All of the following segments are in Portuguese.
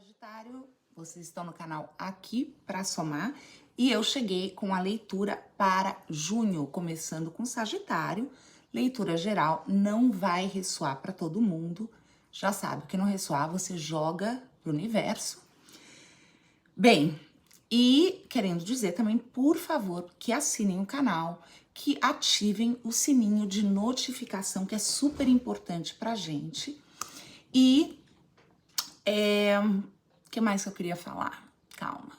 Sagitário, vocês estão no canal Aqui para Somar e eu cheguei com a leitura para junho, começando com Sagitário. Leitura geral, não vai ressoar para todo mundo. Já sabe, o que não ressoar você joga pro universo. Bem, e querendo dizer também, por favor, que assinem o canal, que ativem o sininho de notificação, que é super importante pra gente. E o que mais que eu queria falar? Calma.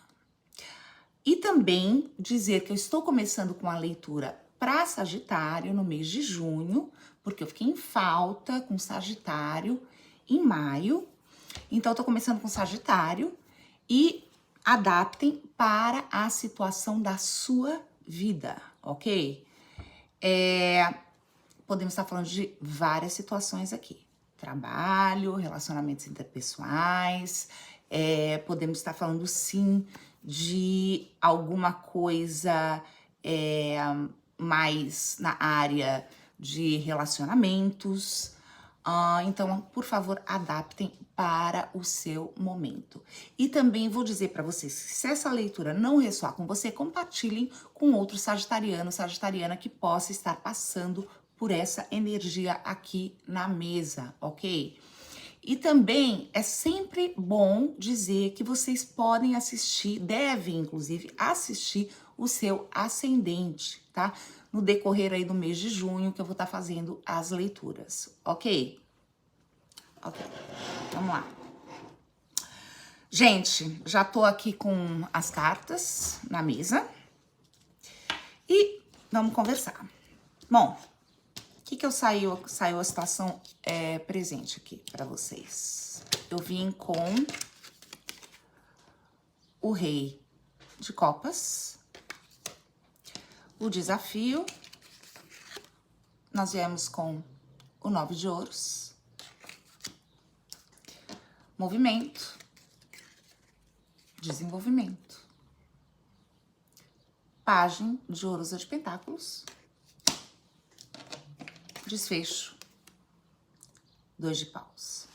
E também dizer que eu estou começando com a leitura para Sagitário no mês de junho, porque eu fiquei em falta com Sagitário em maio. Então, eu tô começando com Sagitário e adaptem para a situação da sua vida, ok? Podemos estar falando de várias situações aqui. Trabalho, relacionamentos interpessoais, podemos estar falando sim de alguma coisa mais na área de relacionamentos. Então, por favor, adaptem para o seu momento. E também vou dizer para vocês, se essa leitura não ressoar com você, compartilhem com outro sagitariano, sagitariana que possa estar passando por essa energia aqui na mesa, ok? E também é sempre bom dizer que vocês podem assistir, devem inclusive assistir o seu ascendente, tá? No decorrer aí do mês de junho que eu vou estar fazendo as leituras, ok? Ok, vamos lá. Gente, já tô aqui com as cartas na mesa e vamos conversar. Bom, o que saiu a situação presente aqui para vocês? Eu vim com o Rei de Copas, o desafio, nós viemos com o 9 de Ouros, movimento, desenvolvimento, Pagem de Ouros de Pentáculos, desfecho, 2 de Paus.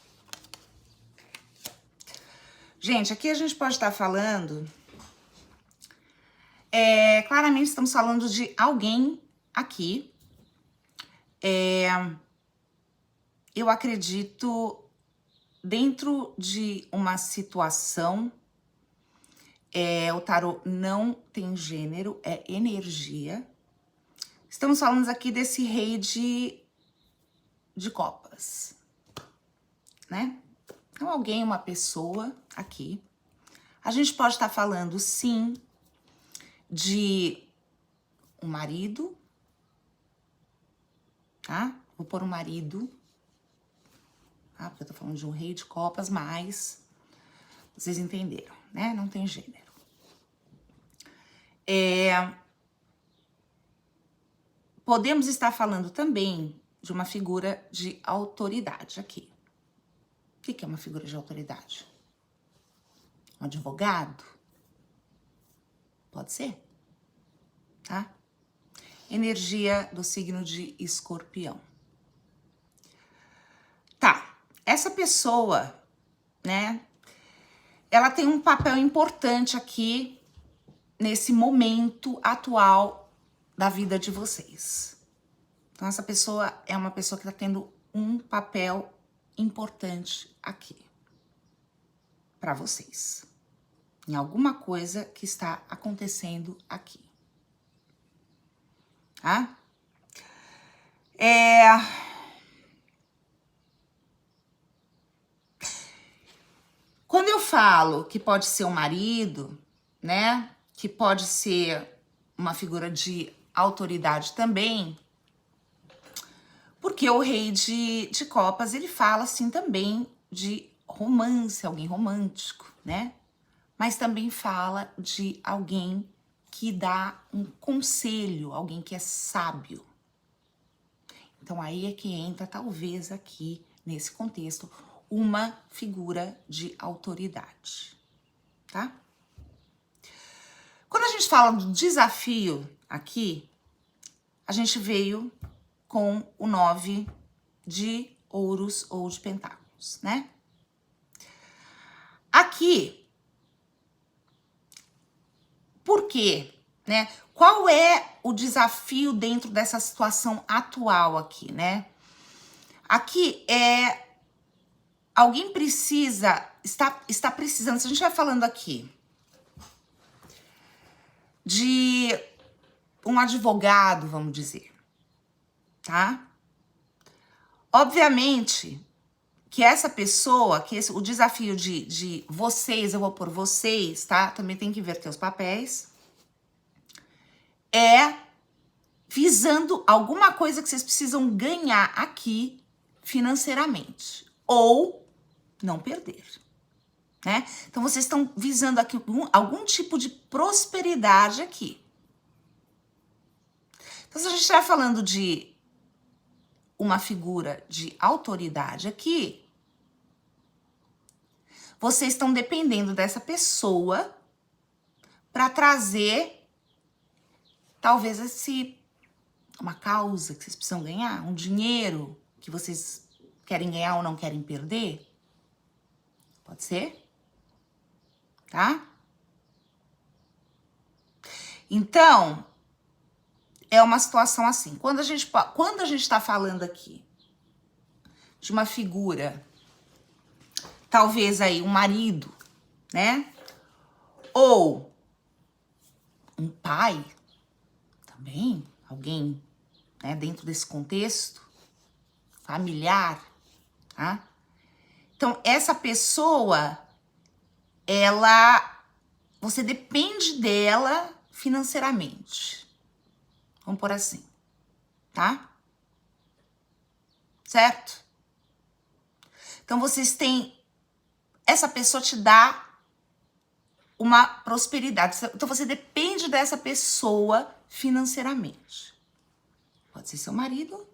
Gente, aqui a gente pode estar falando, claramente estamos falando de alguém aqui, eu acredito dentro de uma situação, o tarô não tem gênero, é energia. Estamos falando aqui desse Rei de Copas, né? Então, alguém, uma pessoa aqui. A gente pode estar falando, sim, de um marido, tá? Vou pôr um marido, tá? Porque eu tô falando de um Rei de Copas, mas vocês entenderam, né? Não tem gênero. Podemos estar falando também de uma figura de autoridade aqui. O que é uma figura de autoridade? Um advogado? Pode ser, tá? Energia do signo de Escorpião. Tá, essa pessoa, né, ela tem um papel importante aqui nesse momento atual da vida de vocês. Então, essa pessoa é uma pessoa que tá tendo um papel importante aqui para vocês, em alguma coisa que está acontecendo aqui, tá? Quando eu falo que pode ser um marido, né, que pode ser uma figura de autoridade também, porque o Rei de Copas, ele fala assim também de romance, alguém romântico, né? Mas também fala de alguém que dá um conselho, alguém que é sábio. Então aí é que entra, talvez aqui, nesse contexto, uma figura de autoridade, tá? Quando a gente fala do desafio aqui, a gente veio com o 9 de Ouros ou de Pentáculos, né? aqui, por quê? Né? Qual é o desafio dentro dessa situação atual aqui, né? Aqui alguém está precisando, se a gente vai falando aqui de um advogado, vamos dizer, tá? Obviamente que essa pessoa, o desafio de vocês, eu vou por vocês, tá? Também tem que inverter os papéis. Visando alguma coisa que vocês precisam ganhar aqui financeiramente. Ou não perder, né? Então, vocês estão visando aqui algum tipo de prosperidade aqui. Então, se a gente estiver falando de uma figura de autoridade aqui, vocês estão dependendo dessa pessoa para trazer, talvez, uma causa que vocês precisam ganhar, um dinheiro que vocês querem ganhar ou não querem perder. Pode ser? Tá? Então, é uma situação assim. Quando a gente está falando aqui de uma figura, talvez aí um marido, né? Ou um pai, também, alguém, né, dentro desse contexto familiar, tá? Então, essa pessoa, você depende dela financeiramente. Vamos por assim, tá? Certo? Então, essa pessoa te dá uma prosperidade. Então, você depende dessa pessoa financeiramente. Pode ser seu marido,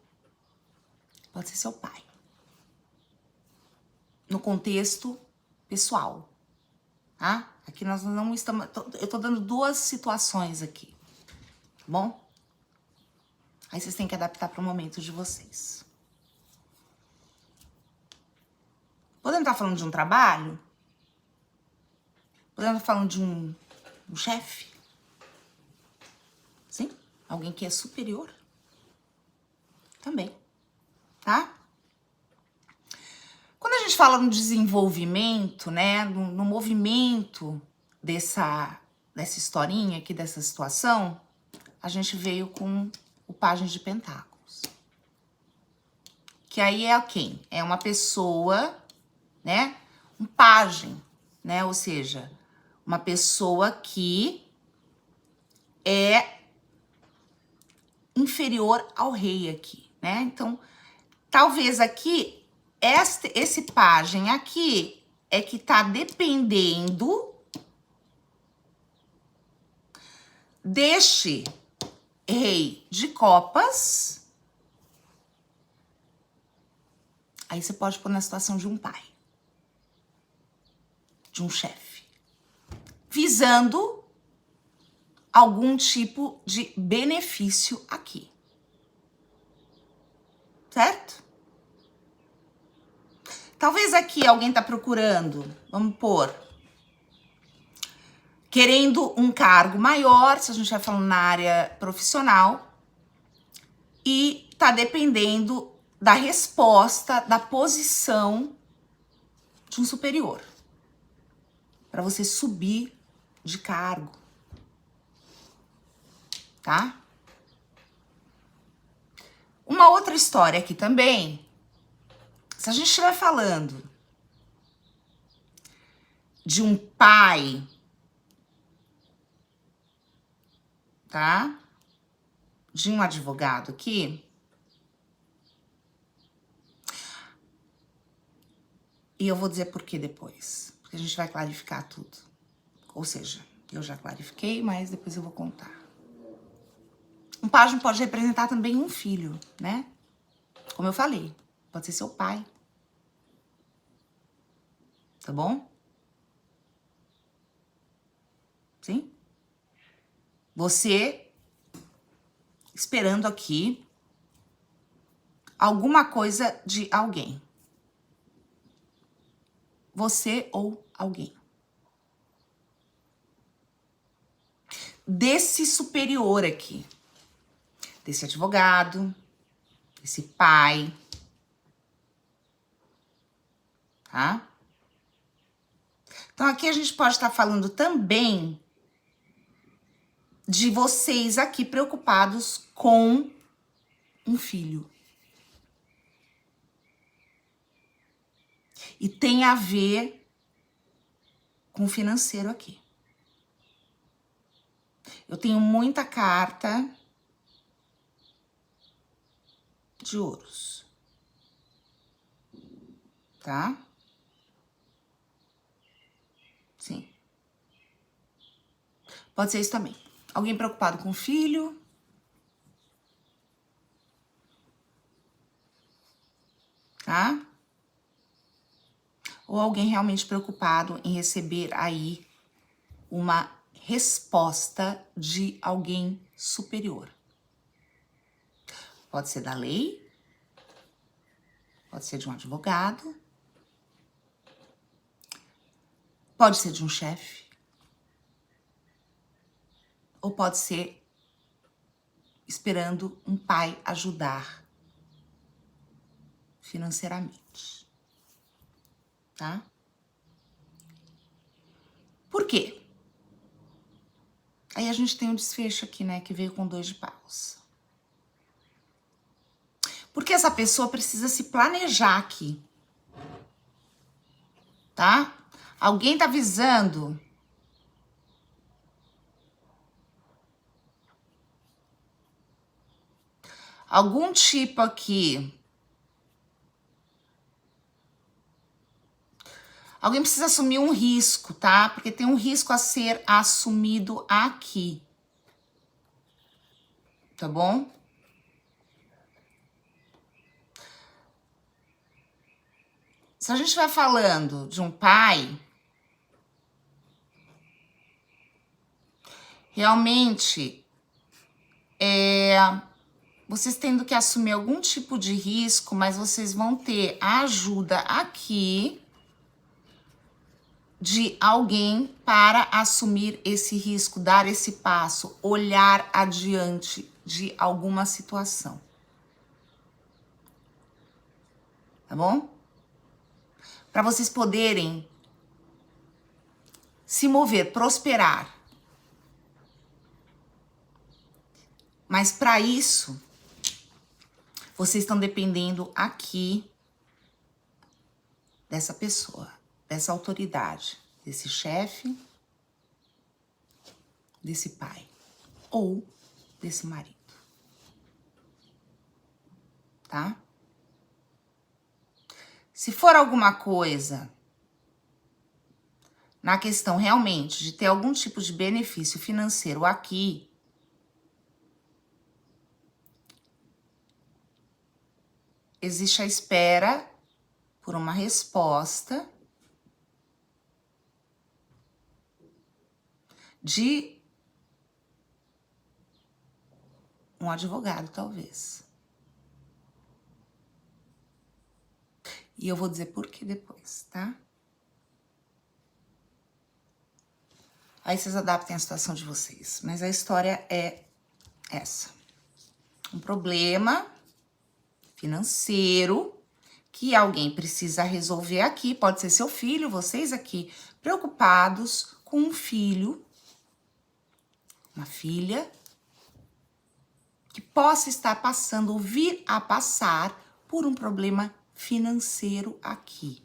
pode ser seu pai. No contexto pessoal, tá? Aqui nós não estamos... Eu tô dando duas situações aqui, tá bom? Aí vocês têm que adaptar para o momento de vocês. Podemos estar falando de um trabalho? Podemos estar falando de um chefe? Sim? Alguém que é superior? Também, tá? Quando a gente fala no desenvolvimento, né, no movimento dessa historinha aqui, dessa situação, a gente veio com o Pajem de Pentáculos. Que aí é quem? É uma pessoa, né, um pajem, né, ou seja, uma pessoa que é inferior ao rei aqui, né? Então, talvez aqui esse pajem aqui é que tá dependendo deste rei de copas. Aí você pode pôr na situação de um pai, de um chefe, visando algum tipo de benefício aqui. Certo? Talvez aqui alguém tá procurando, vamos pôr, querendo um cargo maior, se a gente vai falando na área profissional, e tá dependendo da resposta, da posição de um superior, para você subir de cargo, tá? Uma outra história aqui também, se a gente estiver falando de um pai, tá? De um advogado aqui, e eu vou dizer por que depois, porque a gente vai clarificar tudo. Ou seja, eu já clarifiquei, mas depois eu vou contar. Um pajem pode representar também um filho, né? Como eu falei, pode ser seu pai. Tá bom? Sim? Você esperando aqui alguma coisa de alguém. Você ou alguém. desse superior aqui, desse advogado, desse pai, tá? Então aqui a gente pode estar falando também de vocês aqui preocupados com um filho. E tem a ver com o financeiro aqui. Eu tenho muita carta de ouros, tá? Sim. Pode ser isso também. Alguém preocupado com o filho. Tá? Ou alguém realmente preocupado em receber aí uma resposta de alguém superior. Pode ser da lei, pode ser de um advogado, pode ser de um chefe, ou pode ser esperando um pai ajudar financeiramente, tá? Por quê? Aí a gente tem um desfecho aqui, né, que veio com 2 de paus. Porque essa pessoa precisa se planejar aqui, tá? Alguém tá avisando algum tipo aqui. Alguém precisa assumir um risco, tá? Porque tem um risco a ser assumido aqui. Tá bom? Se a gente estiver falando de um pai, realmente, vocês tendo que assumir algum tipo de risco, mas vocês vão ter a ajuda aqui de alguém para assumir esse risco, dar esse passo, olhar adiante de alguma situação. Tá bom? Para vocês poderem se mover, prosperar. Mas para isso, vocês estão dependendo aqui dessa pessoa, dessa autoridade, desse chefe, desse pai ou desse marido. Tá? Se for alguma coisa na questão realmente de ter algum tipo de benefício financeiro aqui, existe a espera por uma resposta de um advogado, talvez. E eu vou dizer por que depois, tá? Aí vocês adaptem a situação de vocês. Mas a história é essa. Um problema financeiro que alguém precisa resolver aqui. Pode ser seu filho, vocês aqui, preocupados com um filho, uma filha, que possa estar passando ou vir a passar por um problema financeiro aqui.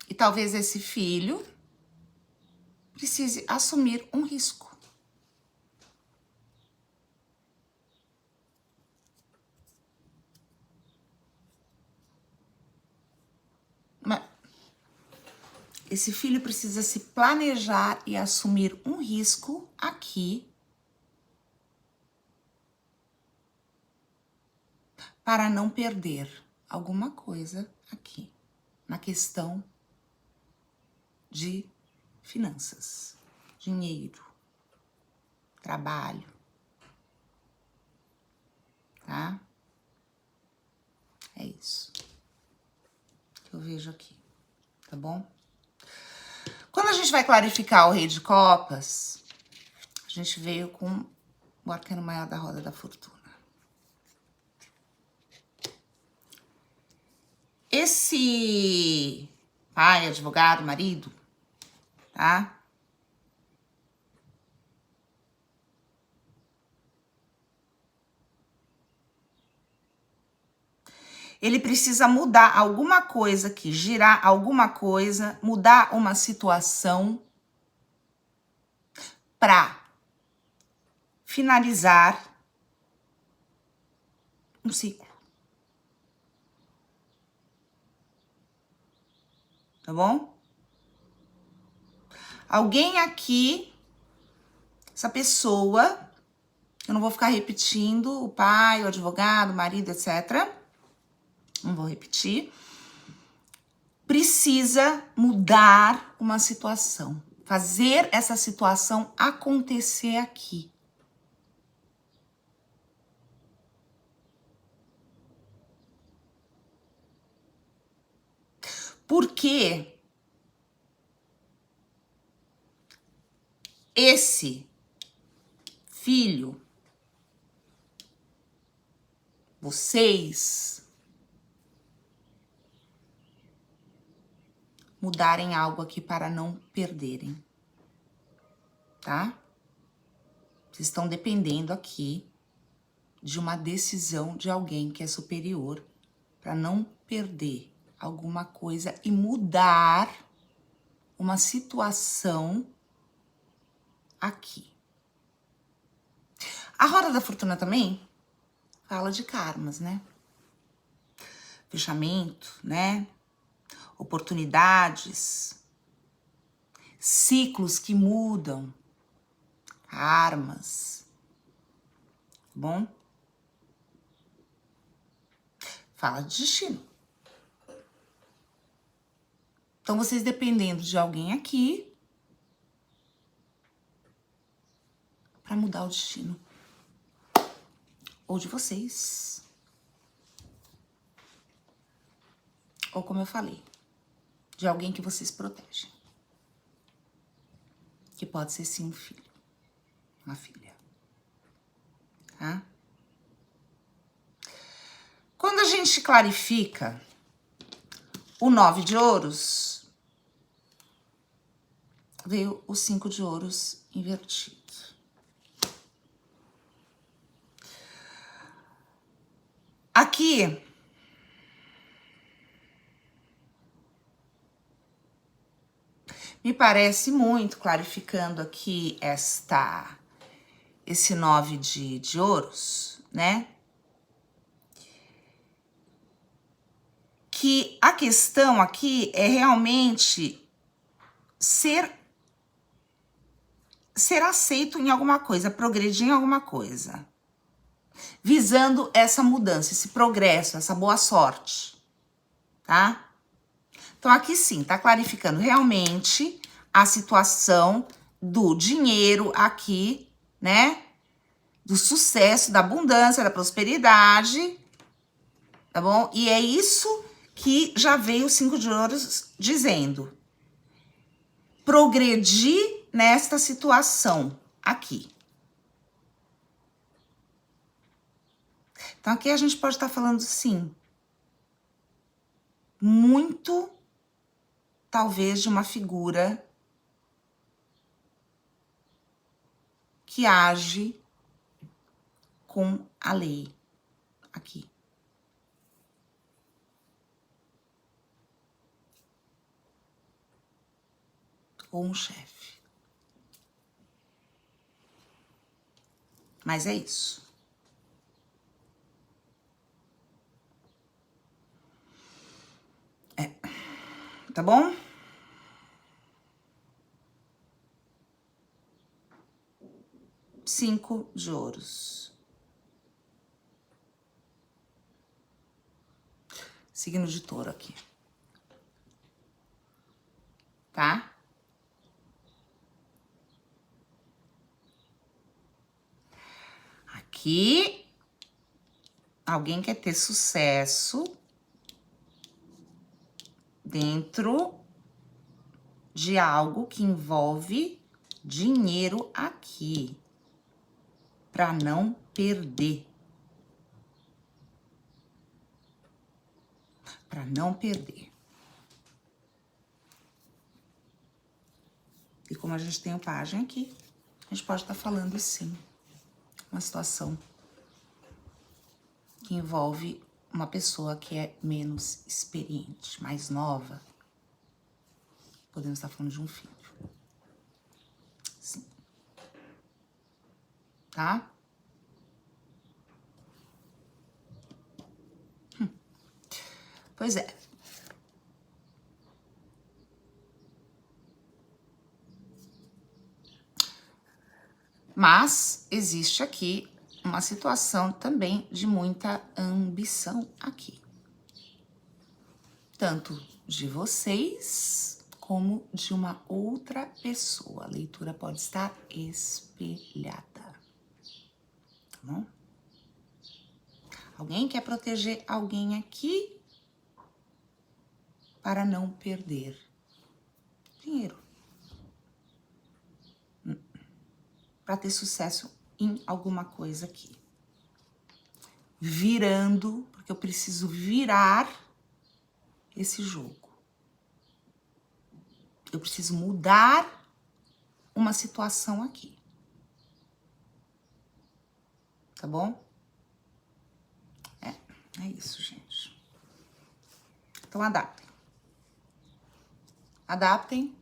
E talvez esse filho precise assumir um risco. Esse filho precisa se planejar e assumir um risco aqui para não perder alguma coisa aqui na questão de finanças, dinheiro, trabalho, tá? É isso que eu vejo aqui, tá bom? Quando a gente vai clarificar o Rei de Copas, a gente veio com o arcano maior da roda da fortuna. Esse pai, advogado, marido, tá? Ele precisa mudar alguma coisa aqui, girar alguma coisa, mudar uma situação para finalizar um ciclo. Tá bom? Alguém aqui, essa pessoa, eu não vou ficar repetindo, o pai, o advogado, o marido, etc. Não vou repetir. Precisa mudar uma situação, fazer essa situação acontecer aqui. Porque esse filho, vocês mudarem algo aqui para não perderem, tá? Vocês estão dependendo aqui de uma decisão de alguém que é superior para não perder alguma coisa e mudar uma situação aqui. A roda da fortuna também fala de karmas, né? Fechamento, né? Oportunidades, ciclos que mudam, karmas, tá bom? Fala de destino. Então, vocês dependendo de alguém aqui para mudar o destino. Ou de vocês. Ou como eu falei, de alguém que vocês protegem. Que pode ser sim um filho, uma filha. Tá? Quando a gente clarifica o 9 de ouros, veio o 5 de ouros invertido. Aqui, me parece muito, clarificando aqui esse 9 de ouros, né? Que a questão aqui é realmente ser aceito em alguma coisa, progredir em alguma coisa. Visando essa mudança, esse progresso, essa boa sorte, tá? Então, aqui sim, tá clarificando realmente a situação do dinheiro aqui, né? Do sucesso, da abundância, da prosperidade, tá bom? E é isso que já veio o 5 de ouros dizendo. Progredir nesta situação aqui. Então, aqui a gente pode estar falando, sim, muito, talvez, de uma figura que age com a lei aqui. Ou um chefe. Mas é isso. Tá bom? Cinco de ouros. Signo de touro aqui. Tá? Aqui, alguém quer ter sucesso dentro de algo que envolve dinheiro aqui, para não perder. Para não perder. E como a gente tem o pajem aqui, a gente pode estar falando sim, uma situação que envolve uma pessoa que é menos experiente, mais nova. Podemos estar falando de um filho. Sim. Tá? Pois é. Mas existe aqui uma situação também de muita ambição aqui. Tanto de vocês como de uma outra pessoa. A leitura pode estar espelhada. Tá bom? Alguém quer proteger alguém aqui para não perder dinheiro. Para ter sucesso em alguma coisa aqui. Virando, porque eu preciso virar esse jogo. Eu preciso mudar uma situação aqui. Tá bom? É isso, gente. Então, adaptem. Adaptem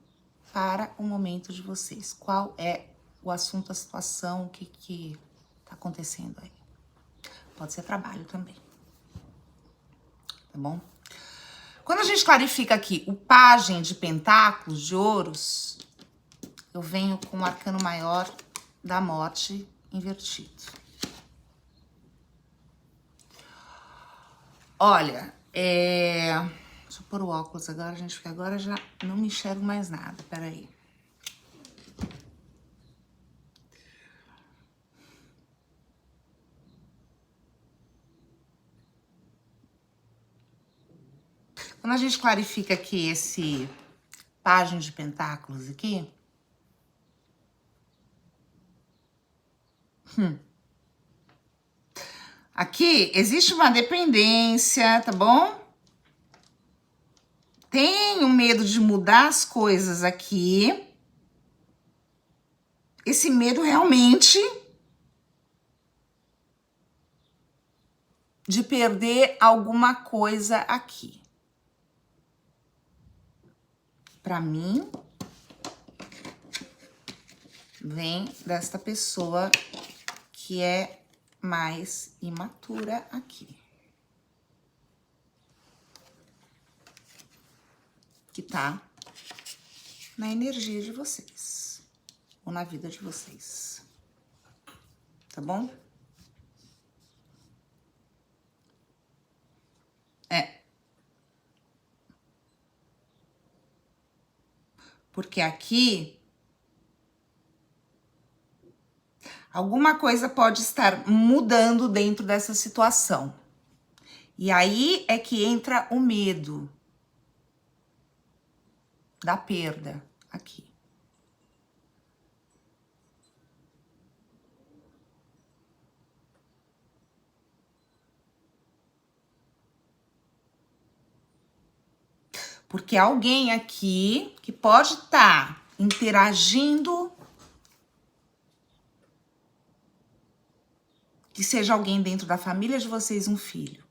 para o momento de vocês. Qual é o assunto, a situação, o que tá acontecendo aí? Pode ser trabalho também. Tá bom? Quando a gente clarifica aqui o pajem de pentáculos, de ouros, eu venho com o arcano maior da morte invertido. Olha, deixa eu pôr o óculos agora, gente, porque agora já não me enxergo mais nada. Peraí. Quando a gente clarifica aqui esse pajem de pentáculos aqui, aqui existe uma dependência, tá bom? Tenho medo de mudar as coisas aqui. Esse medo realmente de perder alguma coisa aqui. Para mim, vem desta pessoa que é mais imatura aqui. Que tá na energia de vocês. Ou na vida de vocês. Tá bom? Porque aqui alguma coisa pode estar mudando dentro dessa situação. E aí é que entra o medo da perda aqui. Porque alguém aqui que pode estar interagindo, que seja alguém dentro da família de vocês, um filho,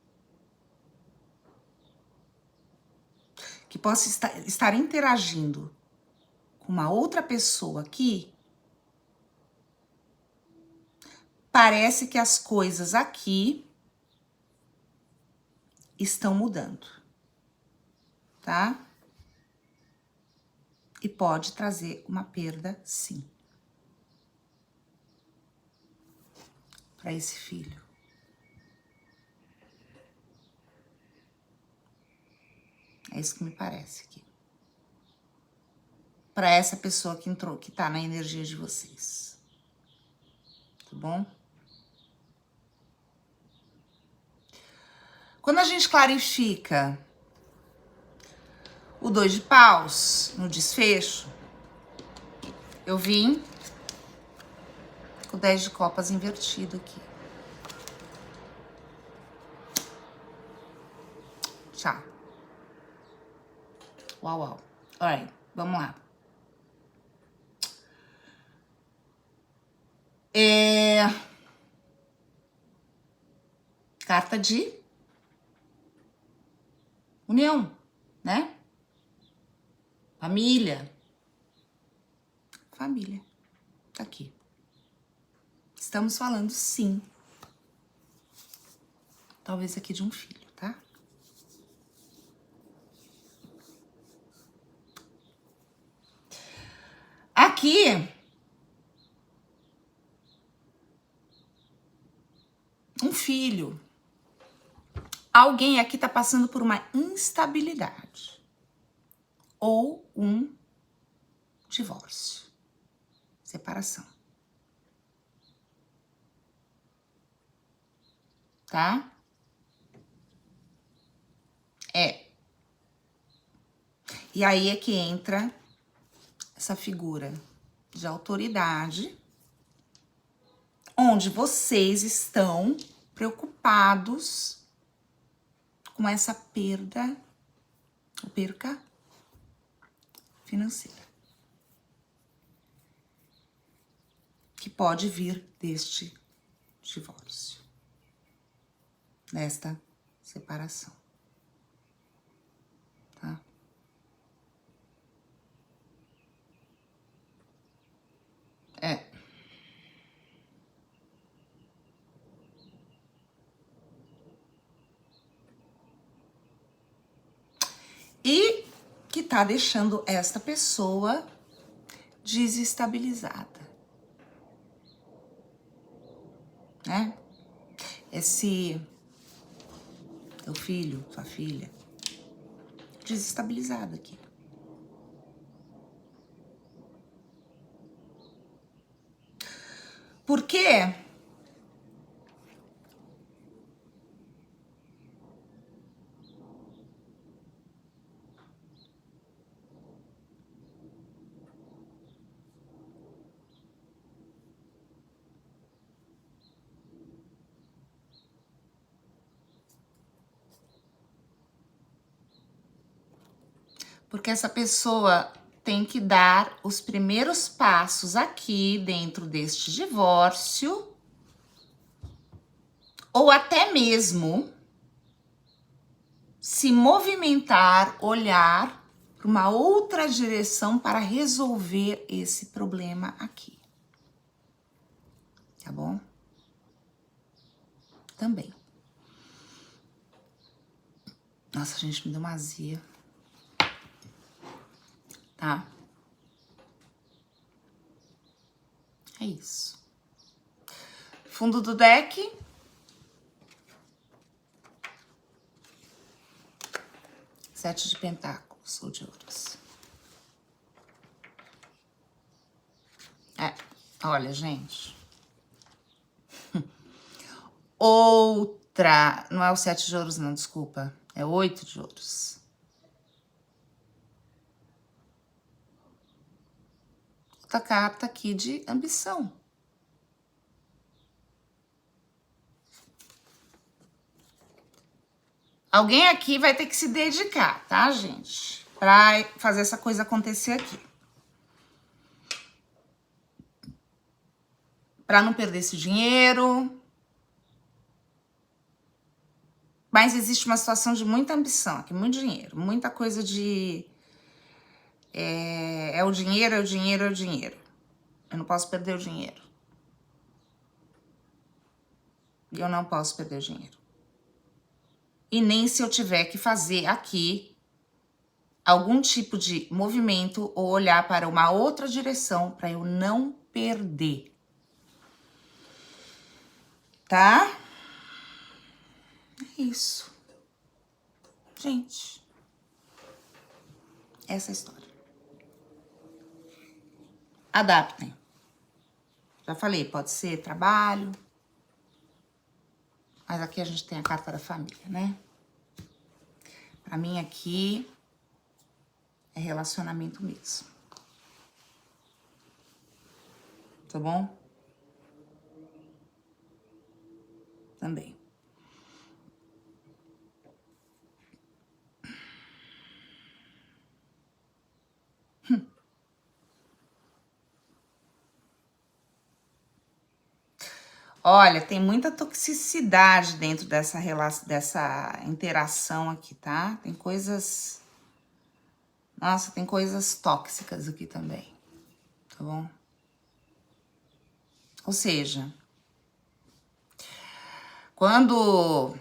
que possa estar interagindo com uma outra pessoa aqui, parece que as coisas aqui estão mudando, tá? E pode trazer uma perda, sim, para esse filho. É isso que me parece aqui. Para essa pessoa que entrou, que tá na energia de vocês. Tá bom? Quando a gente clarifica o 2 de paus no desfecho, eu vim com o 10 de copas invertido aqui. Tchau. Uau, uau. Alright, vamos lá. Carta de união, né? Família. Família. Tá aqui. Estamos falando, sim. Talvez aqui de um filho, tá? Aqui, um filho. Alguém aqui tá passando por uma instabilidade. Ou um divórcio. Separação. Tá? E aí é que entra essa figura de autoridade, onde vocês estão preocupados com essa perda financeira, que pode vir deste divórcio, desta separação, tá? E que tá deixando esta pessoa desestabilizada, né? Esse teu filho, tua filha, desestabilizado aqui. Por quê? Porque essa pessoa tem que dar os primeiros passos aqui dentro deste divórcio, ou até mesmo se movimentar, olhar para uma outra direção para resolver esse problema aqui. Tá bom? Também. Nossa, gente, me deu uma azia. Tá? É isso. Fundo do deck. Sete de pentáculos ou de ouros. Olha, gente. Outra. Não é o 7 de ouros, não, desculpa. É 8 de ouros. Outra carta aqui de ambição. Alguém aqui vai ter que se dedicar, tá, gente? Pra fazer essa coisa acontecer aqui. Pra não perder esse dinheiro. Mas existe uma situação de muita ambição aqui, muito dinheiro. Muita coisa de... É o dinheiro, é o dinheiro, é o dinheiro. Eu não posso perder o dinheiro. E eu não posso perder o dinheiro. E nem se eu tiver que fazer aqui algum tipo de movimento ou olhar para uma outra direção para eu não perder. Tá? É isso. Gente. Essa é a história. Adaptem. Já falei, pode ser trabalho. Mas aqui a gente tem a carta da família, né? Pra mim aqui é relacionamento mesmo. Tá bom? Também. Olha, tem muita toxicidade dentro dessa interação aqui, tá? Tem coisas... Nossa, tem coisas tóxicas aqui também, tá bom? Ou seja, quando...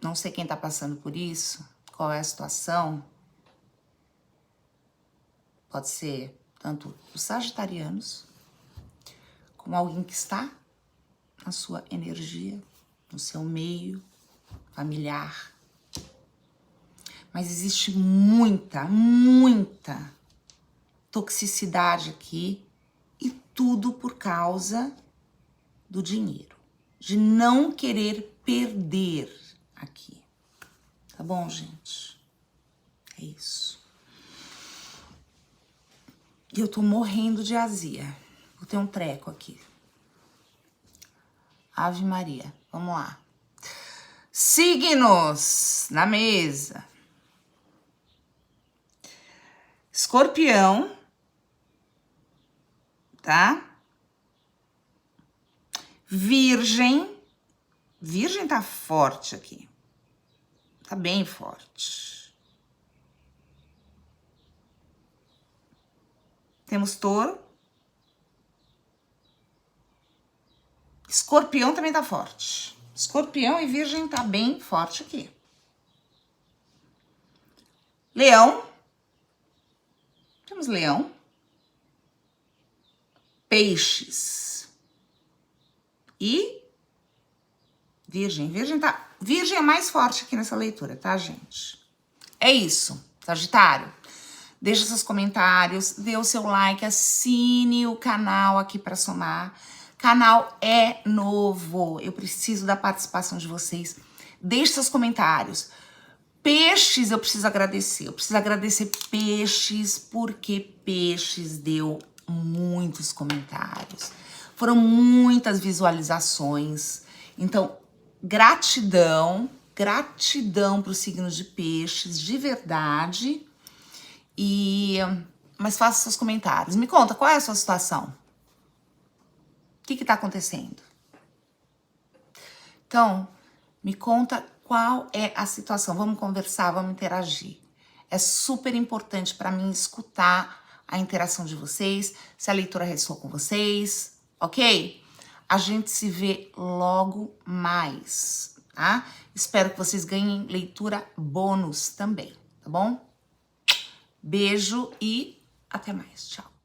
Não sei quem tá passando por isso, qual é a situação. Pode ser tanto os sagitarianos, como alguém que está na sua energia, no seu meio familiar. Mas existe muita toxicidade aqui e tudo por causa do dinheiro, de não querer perder aqui. Tá bom, gente? É isso. E eu tô morrendo de azia. Vou ter um treco aqui. Ave Maria, vamos lá. Signos na mesa. Escorpião, tá? Virgem. Virgem tá forte aqui. Tá bem forte. Temos touro. Escorpião também tá forte. Escorpião e virgem tá bem forte aqui. Leão. Temos leão. Peixes. E virgem. Virgem é mais forte aqui nessa leitura, tá, gente? É isso, Sagitário. Deixa seus comentários, dê o seu like, assine o canal aqui para somar. Canal é novo, eu preciso da participação de vocês. Deixe seus comentários. Peixes, eu preciso agradecer. Eu preciso agradecer Peixes, porque Peixes deu muitos comentários. Foram muitas visualizações. Então, gratidão para os signos de Peixes, de verdade. Mas faça seus comentários. Me conta, qual é a sua situação? O que tá acontecendo? Então, me conta qual é a situação. Vamos conversar, vamos interagir. É super importante para mim escutar a interação de vocês, se a leitura ressoou com vocês, ok? A gente se vê logo mais, tá? Espero que vocês ganhem leitura bônus também, tá bom? Beijo e até mais. Tchau.